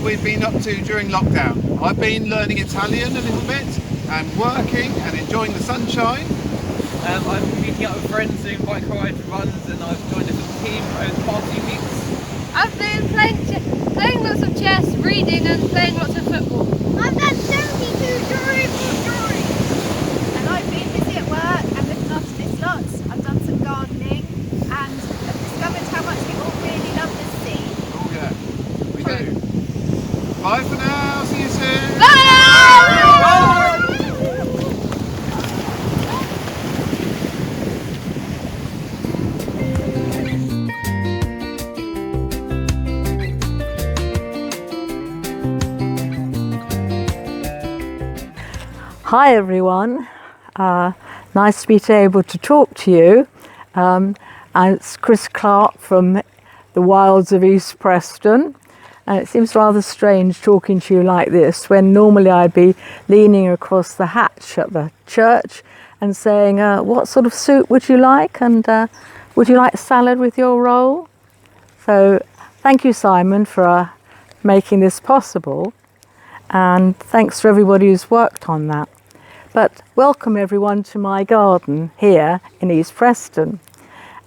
what we've been up to during lockdown. I've been learning Italian a little bit and working and enjoying the sunshine. I've been meeting up with friends doing bike ride runs, and I've joined a little team over the past few weeks. I've been playing lots of chess, reading and playing lots of football. I've done 72 drawings. And I've been busy at work and looking after this lot. I've done some gardening and I've discovered how much we all really love the sea. Oh yeah, we do. Bye for now, see you soon. Bye! Hi everyone, nice to be able to talk to you. And it's Chris Clark from the wilds of East Preston, and it seems rather strange talking to you like this when normally I'd be leaning across the hatch at the church and saying, what sort of soup would you like, and would you like salad with your roll? So thank you, Simon, for making this possible, and thanks to everybody who's worked on that. But welcome everyone to my garden here in East Preston.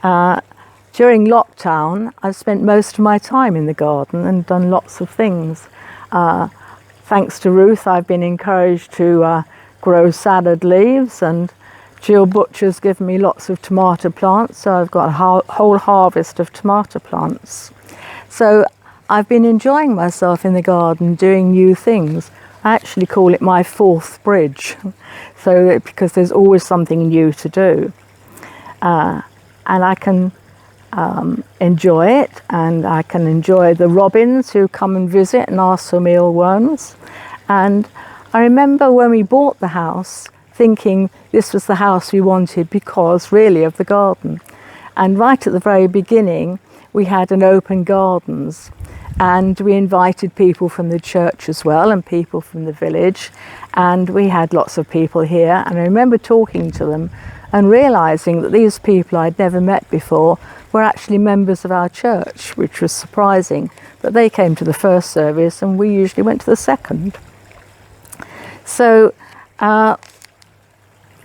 During lockdown, I've spent most of my time in the garden and done lots of things. Thanks to Ruth, I've been encouraged to grow salad leaves, and Jill Butcher's given me lots of tomato plants, so I've got a whole harvest of tomato plants. So I've been enjoying myself in the garden doing new things. I actually call it my fourth bridge, so because there's always something new to do. And I can enjoy it, and I can enjoy the robins who come and visit and ask for mealworms. And I remember when we bought the house thinking this was the house we wanted because really of the garden. And right at the very beginning we had an open gardens, and we invited people from the church as well and people from the village, and we had lots of people here. And I remember talking to them and realizing that these people I'd never met before were actually members of our church, which was surprising, that they came to the first service and we usually went to the second. So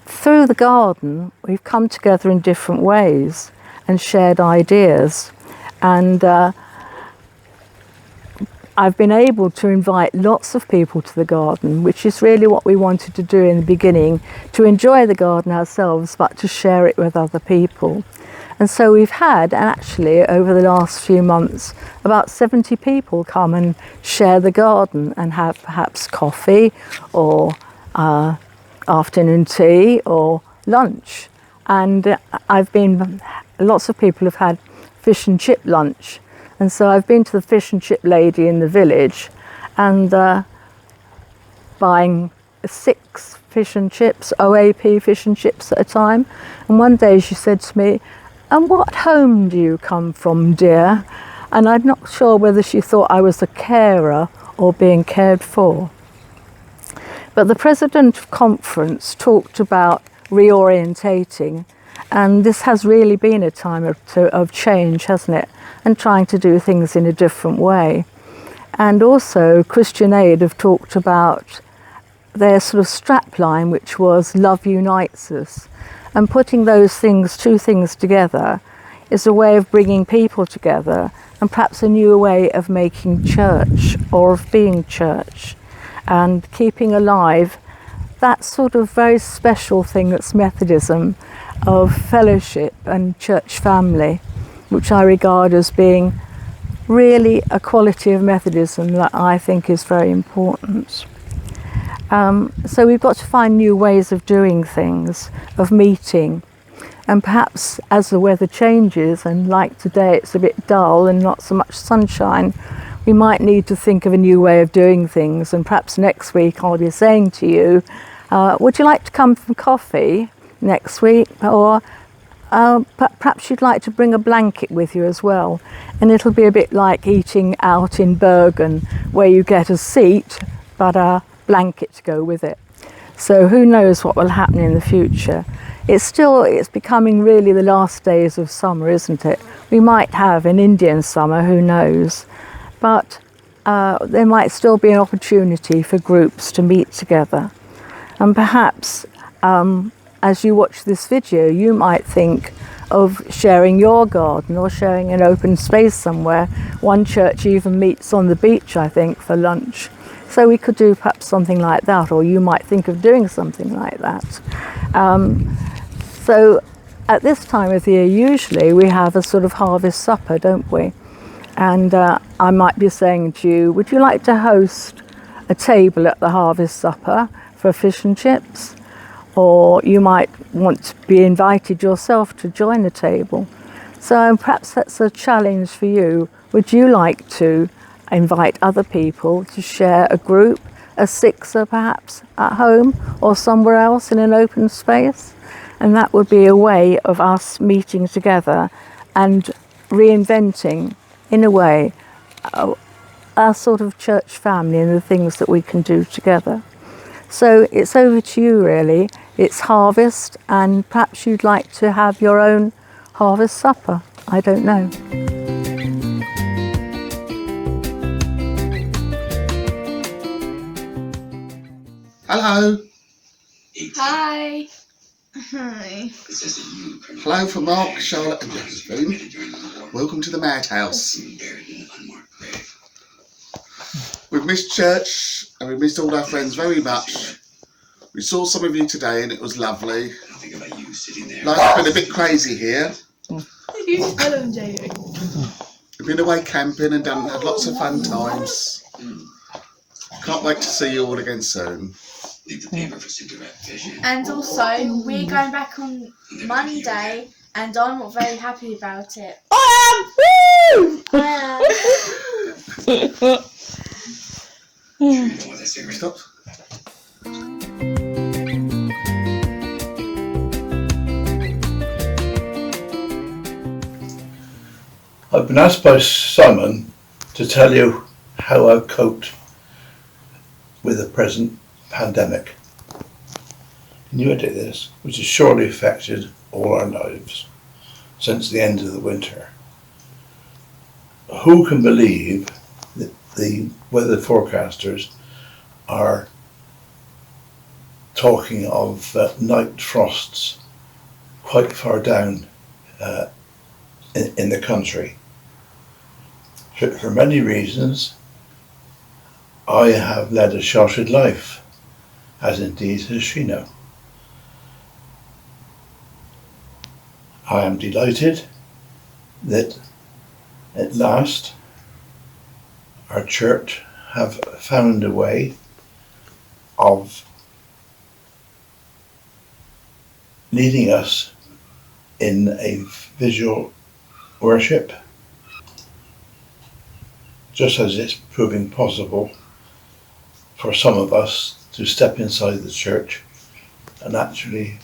through the garden we've come together in different ways and shared ideas, and I've been able to invite lots of people to the garden, which is really what we wanted to do in the beginning, to enjoy the garden ourselves, but to share it with other people. And so we've had, and actually over the last few months, about 70 people come and share the garden and have perhaps coffee or afternoon tea or lunch. And lots of people have had fish and chip lunch. And so I've been to the fish and chip lady in the village and buying 6 fish and chips, OAP fish and chips at a time. And one day she said to me, "And what home do you come from, dear?" And I'm not sure whether she thought I was a carer or being cared for. But the president of conference talked about reorientating, and this has really been a time of change, hasn't it? And trying to do things in a different way. And also Christian Aid have talked about their sort of strapline, which was "Love Unites Us." And putting those things, 2 things together, is a way of bringing people together, and perhaps a new way of making church or of being church, and keeping alive that sort of very special thing that's Methodism, of fellowship and church family, which I regard as being really a quality of Methodism that I think is very important. So we've got to find new ways of doing things, of meeting, and perhaps as the weather changes, and like today it's a bit dull and not so much sunshine, we might need to think of a new way of doing things. And perhaps next week I'll be saying to you, would you like to come for coffee next week? Or perhaps you'd like to bring a blanket with you as well. And it'll be a bit like eating out in Bergen, where you get a seat but a blanket to go with it. So who knows what will happen in the future. It's becoming really the last days of summer, isn't it? We might have an Indian summer, who knows. But there might still be an opportunity for groups to meet together. And perhaps as you watch this video, you might think of sharing your garden or sharing an open space somewhere. One church even meets on the beach, I think, for lunch. So we could do perhaps something like that, or you might think of doing something like that. So at this time of the year, usually we have a sort of harvest supper, don't we? And I might be saying to you, would you like to host a table at the harvest supper for fish and chips? Or you might want to be invited yourself to join the table. So perhaps that's a challenge for you. Would you like to invite other people to share a group, a sixer perhaps, at home or somewhere else in an open space? And that would be a way of us meeting together and reinventing, in a way, our sort of church family and the things that we can do together. So it's over to you, really. It's harvest, and perhaps you'd like to have your own harvest supper. I don't know. Hello. Hi. Hi. Hello from Mark, Charlotte and Josephine. Welcome to the Madhouse. We've missed church and we've missed all our friends very much. We saw some of you today and it was lovely. Life's been a bit crazy here. Hello, Jamie. We've been away camping and had lots of fun times. Can't wait to see you all again soon. And also, we're going back on Monday, and I'm not very happy about it. Stop. I've been asked by Simon to tell you how I've coped with the present pandemic. Can you edit this? Which has surely affected all our lives since the end of the winter. Who can believe that the weather forecasters are talking of night frosts quite far down in the country? For many reasons, I have led a sheltered life, as indeed has Shino. I am delighted that at last our church have found a way of leading us in a visual worship, just as it's proving possible for some of us to step inside the church and actually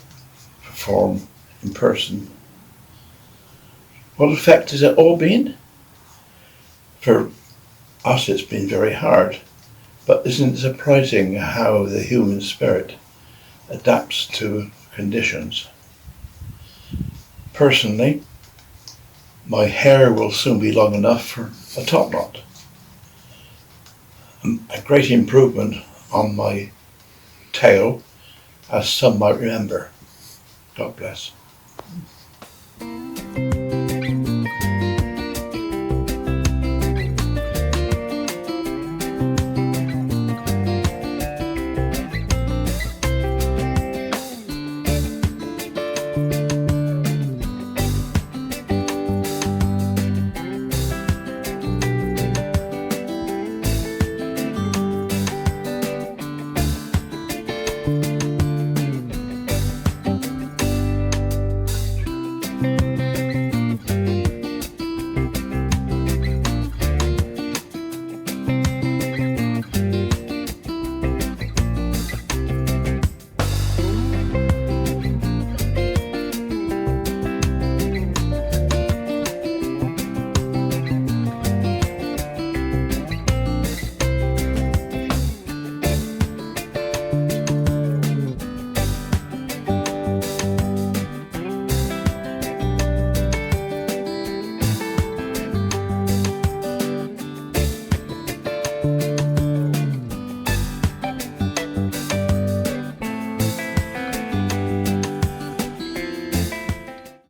perform in person. What effect has it all been? For us it's been very hard, but isn't it surprising how the human spirit adapts to conditions? Personally, my hair will soon be long enough for a top knot. A great improvement on my tail, as some might remember. God bless.